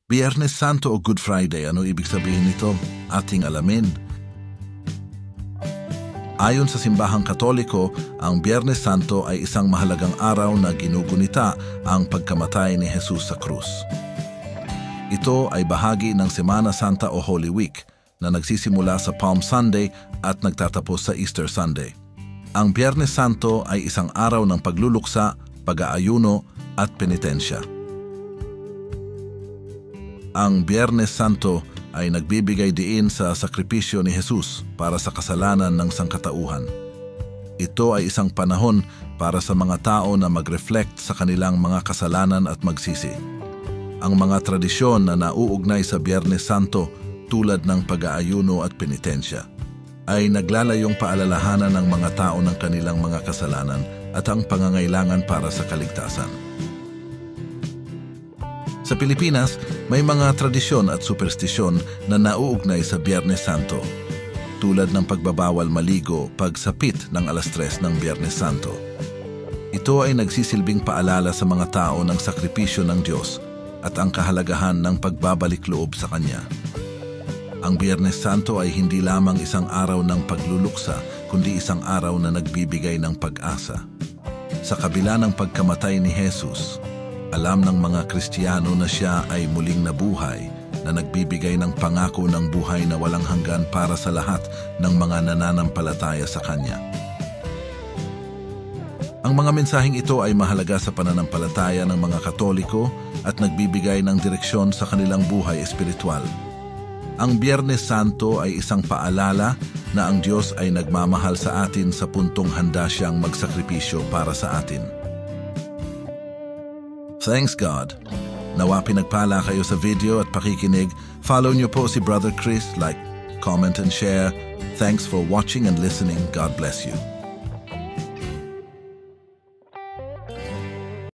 Biyernes Santo o Good Friday, ano ibig sabihin nito? Ating alamin. Ayon sa simbahang Katoliko, ang Biyernes Santo ay isang mahalagang araw na ginugunita ang pagkamatay ni Jesus sa krus. Ito ay bahagi ng Semana Santa o Holy Week na nagsisimula sa Palm Sunday at nagtatapos sa Easter Sunday. Ang Biyernes Santo ay isang araw ng pagluluksa, pag-aayuno at penitensya. Ang Biyernes Santo ay nagbibigay diin sa sakripisyo ni Jesus para sa kasalanan ng sangkatauhan. Ito ay isang panahon para sa mga tao na mag-reflect sa kanilang mga kasalanan at magsisi. Ang mga tradisyon na nauugnay sa Biyernes Santo tulad ng pag-aayuno at penitensya ay naglalayong paalalahanan ng mga tao ng kanilang mga kasalanan at ang pangangailangan para sa kaligtasan. Sa Pilipinas, may mga tradisyon at superstisyon na nauugnay sa Biyernes Santo, tulad ng pagbabawal maligo pagsapit ng 3:00 ng Biyernes Santo. Ito ay nagsisilbing paalala sa mga tao ng sakripisyo ng Diyos at ang kahalagahan ng pagbabalik loob sa Kanya. Ang Biyernes Santo ay hindi lamang isang araw ng pagluluksa, kundi isang araw na nagbibigay ng pag-asa. Sa kabila ng pagkamatay ni Jesus, alam ng mga Kristiyano na siya ay muling nabuhay, na nagbibigay ng pangako ng buhay na walang hanggan para sa lahat ng mga nananampalataya sa Kanya. Ang mga mensaheng ito ay mahalaga sa pananampalataya ng mga Katoliko at nagbibigay ng direksyon sa kanilang buhay espiritual. Ang Biyernes Santo ay isang paalala na ang Diyos ay nagmamahal sa atin sa puntong handa siyang magsakripisyo para sa atin. Thanks God! Nawa pinagpala kayo sa video at pakikinig. Follow niyo po si Brother Chris, like, comment and share. Thanks for watching and listening. God bless you.